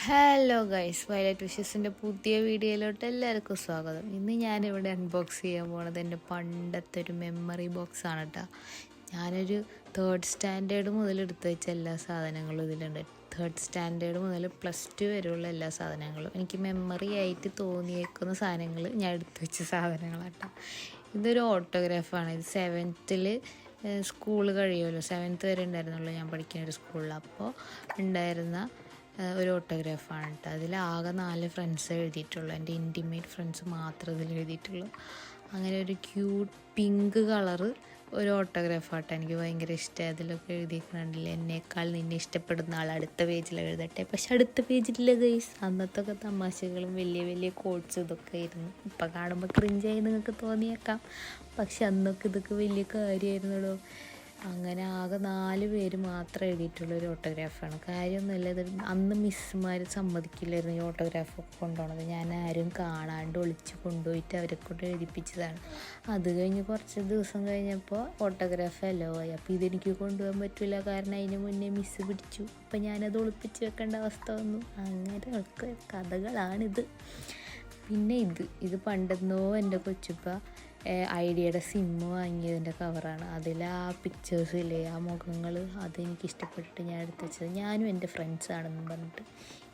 Hello guys, violet വിഷസിൻ്റെ പുതിയ വീഡിയോയിലോട്ട് എല്ലാവർക്കും സ്വാഗതം. ഇന്ന് ഞാനിവിടെ അൺബോക്സ് ചെയ്യാൻ പോണത് എൻ്റെ പണ്ടത്തെ ഒരു മെമ്മറി ബോക്സ് ആണ് കേട്ടോ. ഞാനൊരു തേർഡ് സ്റ്റാൻഡേർഡ് മുതൽ എടുത്തു വെച്ച എല്ലാ സാധനങ്ങളും ഇതിലുണ്ട്. തേർഡ് സ്റ്റാൻഡേർഡ് മുതൽ +2 വരെയുള്ള എല്ലാ സാധനങ്ങളും എനിക്ക് മെമ്മറി ആയിട്ട് തോന്നിയേക്കുന്ന സാധനങ്ങൾ ഞാൻ എടുത്തു വെച്ച സാധനങ്ങളാണ് കേട്ടോ. ഇതൊരു ഓട്ടോഗ്രാഫാണ്. ഇത് 7th സ്കൂൾ കഴിയുമല്ലോ, 7th വരെ ഉണ്ടായിരുന്നുള്ളൂ ഞാൻ പഠിക്കുന്ന ഒരു സ്കൂളിൽ. അപ്പോൾ ഉണ്ടായിരുന്ന ഒരു ഓട്ടോഗ്രാഫാണ് കേട്ടോ. അതിലാകെ 4 ഫ്രണ്ട്സ് എഴുതിയിട്ടുള്ളൂ. എൻ്റെ ഇൻറ്റിമേറ്റ് ഫ്രണ്ട്സ് മാത്രമേ ഇതിൽ എഴുതിയിട്ടുള്ളൂ. അങ്ങനെ ഒരു ക്യൂട്ട് പിങ്ക് കളറ് ഒരു ഓട്ടോഗ്രാഫാട്ടോ. എനിക്ക് ഭയങ്കര ഇഷ്ടമായി. അതിലൊക്കെ എഴുതിയിട്ടുണ്ടെങ്കിൽ എന്നേക്കാൾ നിന്നെ ഇഷ്ടപ്പെടുന്ന ആൾ അടുത്ത പേജിൽ എഴുതട്ടെ. പക്ഷെ അടുത്ത പേജിലില്ല ഗൈസ്. അന്നത്തൊക്കെ തമാശകളും വലിയ വലിയ കോട്ട്സ് ഇതൊക്കെ ആയിരുന്നു. ഇപ്പം കാണുമ്പോൾ ക്രിഞ്ചായി നിങ്ങൾക്ക് തോന്നിയേക്കാം, പക്ഷെ അന്നൊക്കെ ഇതൊക്കെ വലിയ കാര്യമായിരുന്നല്ലോ. അങ്ങനെ ആകെ 4 പേര് മാത്രം എഴുതിയിട്ടുള്ള ഒരു ഓട്ടോഗ്രാഫാണ്. കാര്യമൊന്നുമില്ല, ഇത് അന്ന് മിസ്സുമാർ സമ്മതിക്കില്ലായിരുന്നു ഈ ഓട്ടോഗ്രാഫൊക്കെ കൊണ്ടുപോകണത്. ഞാൻ ആരും കാണാണ്ട് ഒളിച്ച് കൊണ്ടുപോയിട്ട് അവരെ കൊണ്ട് എഴുതിപ്പിച്ചതാണ്. അത് കഴിഞ്ഞ് കുറച്ച് ദിവസം കഴിഞ്ഞപ്പോൾ ഓട്ടോഗ്രാഫ് അല്ലോ ആയി. അപ്പോൾ ഇതെനിക്ക് കൊണ്ടുപോകാൻ പറ്റില്ല, കാരണം അതിന് മുന്നേ മിസ്സ് പിടിച്ചു. അപ്പം ഞാനത് ഒളിപ്പിച്ച് വെക്കേണ്ട അവസ്ഥ വന്നു. അങ്ങനെയൊക്കെ കഥകളാണിത്. പിന്നെ ഇത് പണ്ടെന്നോ എൻ്റെ കൊച്ചുപ്പ ഐഡിയയുടെ സിമ്മ് വാങ്ങിയതിൻ്റെ കവറാണ്. അതിൽ ആ പിക്ചേഴ്സില്ലേ, ആ മുഖങ്ങൾ, അതെനിക്ക് ഇഷ്ടപ്പെട്ടിട്ട് ഞാൻ എടുത്ത് വെച്ചത്. ഞാനും എൻ്റെ ഫ്രണ്ട്സാണെന്നും പറഞ്ഞിട്ട്.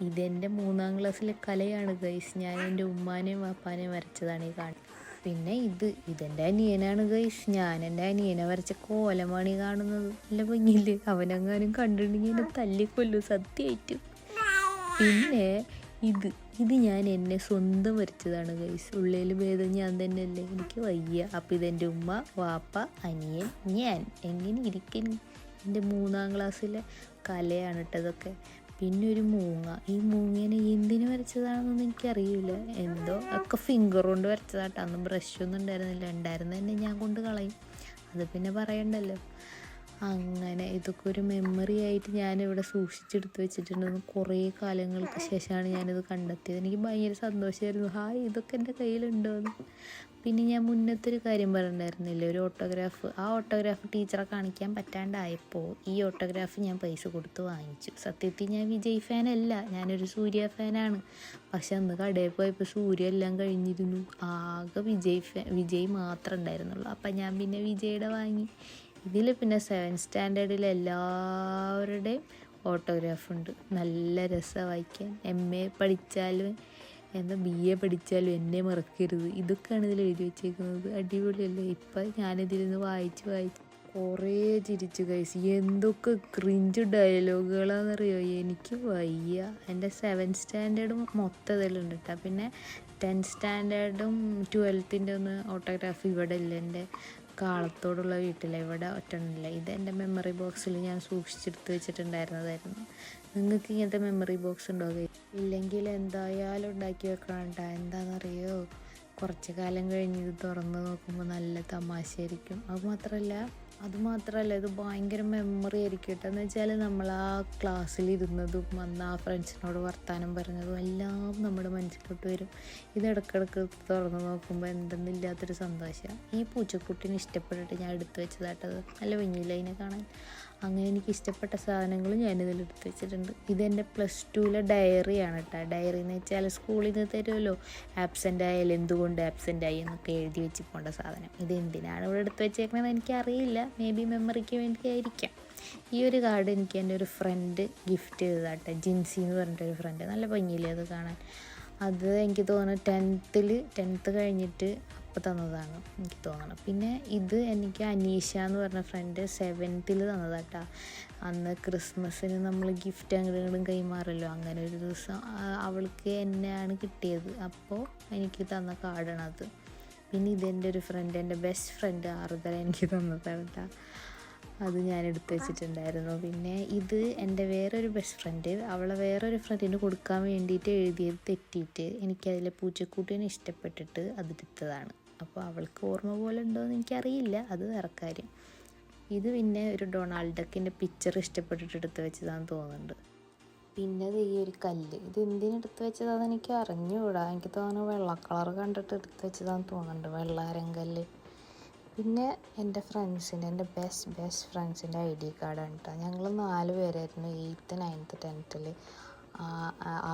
ഇതെൻ്റെ 3ാം ക്ലാസ്സിലെ കലയാണ് ഗൈസ്. ഞാൻ എൻ്റെ ഉമ്മാനെയും വാപ്പാനെയും വരച്ചതാണ് ഈ കാണുന്നത്. പിന്നെ ഇതെൻ്റെ അനിയനാണ് ഗൈസ്. ഞാൻ എൻ്റെ അനിയനെ വരച്ച കോലമാണ് ഈ കാണുന്നത്. നല്ല ഭംഗിയില്ലേ? അവനെങ്ങാനും കണ്ടിട്ടുണ്ടെങ്കിൽ എന്നെ തല്ലിക്കൊല്ലു സത്യമായിട്ടും. പിന്നെ ഇത് ഞാൻ എന്നെ സ്വന്തം വരച്ചതാണ് ഗൈസ്. ഉള്ളിൽ ഭേദം ഞാൻ തന്നെയല്ലേ, എനിക്ക് വയ്യ. അപ്പോൾ ഇതെൻ്റെ ഉമ്മ, വാപ്പ, അനിയൻ, ഞാൻ. എങ്ങനെ ഇരിക്കുന്നു? എൻ്റെ 3ാം ക്ലാസ്സിലെ കലയാണ് കേട്ടതൊക്കെ. പിന്നെ ഒരു മൂങ്ങ. ഈ മൂങ്ങേനെ എന്തിനു വരച്ചതാണെന്നൊന്നും എനിക്കറിയില്ല. എന്തോ ഒക്കെ ഫിംഗർ കൊണ്ട് വരച്ചതാട്ടോ. അന്ന് ബ്രഷൊന്നും ഉണ്ടായിരുന്നില്ല. ഉണ്ടായിരുന്ന തന്നെ ഞാൻ കൊണ്ട് കളയും. അത് പിന്നെ പറയണ്ടല്ലോ. അങ്ങനെ ഇതൊക്കെ ഒരു മെമ്മറി ആയിട്ട് ഞാനിവിടെ സൂക്ഷിച്ചെടുത്ത് വെച്ചിട്ടുണ്ടെന്ന്. കുറേ കാലങ്ങൾക്ക് ശേഷമാണ് ഞാനിത് കണ്ടെത്തിയത്. എനിക്ക് ഭയങ്കര സന്തോഷമായിരുന്നു. ഹായ്, ഇതൊക്കെ എൻ്റെ കയ്യിലുണ്ടോയെന്ന്. പിന്നെ ഞാൻ മുന്നത്തെ ഒരു കാര്യം പറഞ്ഞിട്ടുണ്ടായിരുന്നില്ലേ, ഒരു ഓട്ടോഗ്രാഫ്. ആ ഓട്ടോഗ്രാഫ് ടീച്ചറെ കാണിക്കാൻ പറ്റാണ്ടായപ്പോൾ ഈ ഓട്ടോഗ്രാഫ് ഞാൻ പൈസ കൊടുത്ത് വാങ്ങിച്ചു. സത്യത്തിൽ ഞാൻ വിജയ് ഫാനല്ല, ഞാനൊരു സൂര്യ ഫാനാണ്. പക്ഷെ അന്ന് കടയിൽ പോയപ്പോൾ സൂര്യ എല്ലാം കഴിഞ്ഞിരുന്നു. ആകെ വിജയ് മാത്രമേ ഉണ്ടായിരുന്നുള്ളൂ. അപ്പം ഞാൻ പിന്നെ വിജയുടെ വാങ്ങി. ഇതിൽ പിന്നെ 7th സ്റ്റാൻഡേർഡിലെ എല്ലാവരുടെയും ഓട്ടോഗ്രാഫുണ്ട്. നല്ല രസമാണ് വായിക്കാൻ. MA പഠിച്ചാലും BA പഠിച്ചാലും എന്നെ മറക്കരുത്, ഇതൊക്കെയാണ് ഇതിൽ എഴുതി വെച്ചേക്കുന്നത്. അടിപൊളിയല്ലേ? ഇപ്പം ഞാനിതിരുന്ന് വായിച്ച് കുറേ ചിരിച്ചു ഗൈസ്. എന്തൊക്കെ ക്രിഞ്ച് ഡയലോഗുകളാണെന്നറിയോ? എനിക്ക് വയ്യ. എൻ്റെ 7th സ്റ്റാൻഡേർഡും മൊത്തം ഇതിലുണ്ട് കേട്ടോ. പിന്നെ 10th സ്റ്റാൻഡേർഡും 12th ഒന്ന് ഓട്ടോഗ്രാഫ് ഇവിടെ ഇല്ല. എൻ്റെ കാളത്തോടുള്ള വീട്ടിലെ ഇവിടെ ഒറ്റണില്ല. ഇത് എൻ്റെ മെമ്മറി ബോക്സിൽ ഞാൻ സൂക്ഷിച്ചെടുത്ത് വെച്ചിട്ടുണ്ടായിരുന്നതായിരുന്നു. നിങ്ങൾക്ക് ഇങ്ങനത്തെ മെമ്മറി ബോക്സ് ഉണ്ടോ? ഇല്ലെങ്കിൽ എന്തായാലും ഉണ്ടാക്കി വെക്കണം കേട്ടോ. എന്താണെന്നറിയോ, കുറച്ച് കാലം കഴിഞ്ഞ് ഇത് തുറന്ന് നോക്കുമ്പോൾ നല്ല തമാശയായിരിക്കും. അത് മാത്രമല്ല ഇത് ഭയങ്കര മെമ്മറി ആയിരിക്കും കേട്ടോ. എന്ന് വെച്ചാൽ നമ്മൾ ആ ക്ലാസ്സിലിരുന്നതും അന്ന് ആ ഫ്രണ്ട്സിനോട് വർത്താനം പറഞ്ഞതും എല്ലാം നമ്മുടെ മനസ്സിലോട്ട് വരും. ഇത് ഇടയ്ക്കിടയ്ക്ക് തുറന്ന് നോക്കുമ്പോൾ എന്തെന്നില്ലാത്തൊരു സന്തോഷമാണ്. ഈ പൂച്ചക്കുട്ടീനെ ഇഷ്ടപ്പെട്ടിട്ട് ഞാൻ എടുത്തു വെച്ചതാട്ടത്. നല്ല ഭംഗിയില്ല അതിനെ കാണാൻ. അങ്ങനെ എനിക്ക് ഇഷ്ടപ്പെട്ട സാധനങ്ങളും ഞാനിതിൽ എടുത്ത് വെച്ചിട്ടുണ്ട്. ഇതെൻ്റെ +2 ഡയറിയാണ് കേട്ടോ. ഡയറി എന്ന് വെച്ചാൽ സ്കൂളിൽ നിന്ന് തരുമല്ലോ, ആബ്സെൻ്റ് ആയാലും എന്തുകൊണ്ട് ആബ്സെൻ്റ് ആയി എന്നൊക്കെ എഴുതി വെച്ച് പോകേണ്ട സാധനം. ഇത് എന്തിനാണ് ഇവിടെ എടുത്ത് വെച്ചേക്കണമെന്ന് എനിക്കറിയില്ല. മേ ബി മെമ്മറിക്ക് വേണ്ടിയായിരിക്കാം. ഈ ഒരു കാർഡ് എനിക്ക് എൻ്റെ ഒരു ഫ്രണ്ട് ഗിഫ്റ്റ് ചെയ്തതാട്ടെ. ജിൻസി എന്ന് പറഞ്ഞിട്ടൊരു ഫ്രണ്ട്. നല്ല ഭംഗിയില്ലേ അത് കാണാൻ? അത് എനിക്ക് തോന്നുന്നു 10th കഴിഞ്ഞിട്ട് അപ്പോൾ തന്നതാണ് എനിക്ക് തോന്നണം. പിന്നെ ഇത് എനിക്ക് അനീഷ എന്ന് പറഞ്ഞ ഫ്രണ്ട് 7th തന്നതാട്ടാ. അന്ന് ക്രിസ്മസിന് നമ്മൾ ഗിഫ്റ്റ് അങ്ങോട്ടും കൈമാറല്ലോ. അങ്ങനെ ഒരു ദിവസം അവൾക്ക് എന്നെയാണ് കിട്ടിയത്. അപ്പോൾ എനിക്ക് തന്ന കാർഡാണത്. പിന്നെ ഇതെൻ്റെ ഒരു ഫ്രണ്ട്, എൻ്റെ ബെസ്റ്റ് ഫ്രണ്ട് ആർദ്ര എനിക്ക് തന്നതാണ് കേട്ടോ. അത് ഞാൻ എടുത്ത് വെച്ചിട്ടുണ്ടായിരുന്നു. പിന്നെ ഇത് എൻ്റെ വേറൊരു ബെസ്റ്റ് ഫ്രണ്ട്, അവളെ വേറൊരു ഫ്രണ്ടിന് കൊടുക്കാൻ വേണ്ടിയിട്ട് എഴുതിയത് തെറ്റിയിട്ട് എനിക്കതിലെ പൂച്ചക്കൂട്ടിനെ ഇഷ്ടപ്പെട്ടിട്ട് അതെടുത്തതാണ്. അപ്പോൾ അവൾക്ക് ഓർമ്മ പോലെ ഉണ്ടോയെന്ന് എനിക്കറിയില്ല, അത് വേറെ കാര്യം. ഇത് പിന്നെ ഒരു ഡൊണാൾഡ് ഡക്കിൻ്റെ പിക്ചർ ഇഷ്ടപ്പെട്ടിട്ട് എടുത്ത് വെച്ചതാണെന്ന് തോന്നുന്നുണ്ട്. പിന്നെ ഈ ഒരു കല്ല്, ഇത് എന്തിനെടുത്ത് വെച്ചതാണെന്ന് എനിക്ക് അറിഞ്ഞുകൂടാ. എനിക്ക് തോന്നുന്നു വെള്ള കളർ കണ്ടിട്ട് എടുത്ത് വെച്ചതാണെന്ന് തോന്നുന്നുണ്ട്, വെള്ളാരങ്കല്ല്. പിന്നെ എൻ്റെ ഫ്രണ്ട്സിൻ്റെ, എൻ്റെ ബെസ്റ്റ് ഫ്രണ്ട്സിൻ്റെ ID കാർഡാണ് കേട്ടോ. ഞങ്ങൾ 4 പേരായിരുന്നു 8th 9th 10th.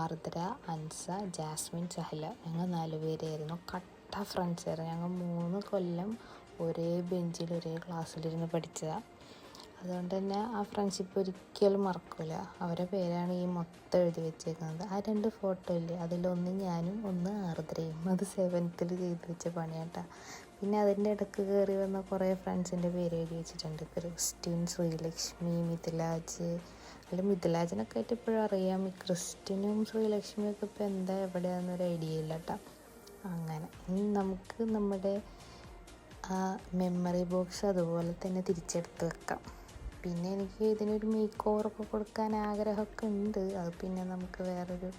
ആർദ്ര, അൻസ, ജാസ്മിൻ, സഹല, ഞങ്ങൾ 4 പേരായിരുന്നു. കട്ട ഫ്രണ്ട്സായിരുന്നു. ഞങ്ങൾ 3 കൊല്ലം ഒരേ ബെഞ്ചിൽ ഒരേ ക്ലാസ്സിലിരുന്ന് പഠിച്ചതാണ്. അതുകൊണ്ട് തന്നെ ആ ഫ്രണ്ട്ഷിപ്പ് ഒരിക്കലും മറക്കില്ല. അവരുടെ പേരാണ് ഈ മൊത്തം എഴുതി വെച്ചേക്കുന്നത്. ആ 2 ഫോട്ടോ ഇല്ലേ, അതിലൊന്ന് ഞാനും ഒന്ന് ആർദ്രയും. അത് 7th ചെയ്ത് വെച്ച പണിയാട്ടാ. പിന്നെ അതിൻ്റെ ഇടയ്ക്ക് കയറി വന്ന കുറേ ഫ്രണ്ട്സിൻ്റെ പേര് എഴുതി വെച്ചിട്ടുണ്ട്. ക്രിസ്റ്റിൻ, ശ്രീലക്ഷ്മി, മിഥിലാജ്. മിഥിലാജിനൊക്കെ ആയിട്ട് ഇപ്പോഴും അറിയാം. ഈ ക്രിസ്റ്റിനും ശ്രീലക്ഷ്മിയും ഒക്കെ ഇപ്പോൾ എന്താ എവിടെയാണെന്നൊരു ഐഡിയ ഇല്ല കേട്ടോ. അങ്ങനെ ഇനി നമുക്ക് നമ്മുടെ ആ മെമ്മറി ബോക്സ് അതുപോലെ തന്നെ തിരിച്ചെടുത്ത് വെക്കാം. പിന്നെ എനിക്ക് ഇതിനൊരു മേക്ക് ഓവറൊക്കെ കൊടുക്കാൻ ആഗ്രഹമൊക്കെ ഉണ്ട്. അത് പിന്നെ നമുക്ക് വേറൊരു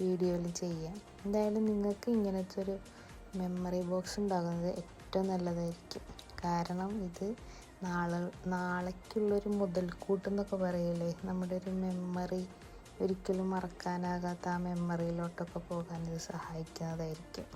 വീഡിയോയിൽ ചെയ്യാം. എന്തായാലും നിങ്ങൾക്ക് ഇങ്ങനത്തെ ഒരു മെമ്മറി ബോക്സ് ഉണ്ടാകുന്നത് ഏറ്റവും നല്ലതായിരിക്കും. കാരണം ഇത് നാളേക്കുള്ളൊരു മുതൽക്കൂട്ടെന്നൊക്കെ പറയില്ലേ, നമ്മുടെ ഒരു മെമ്മറി ഒരിക്കലും മറക്കാനാകാത്ത ആ മെമ്മറിയിലോട്ടൊക്കെ പോകാൻ ഇത് സഹായിക്കുന്നതായിരിക്കും.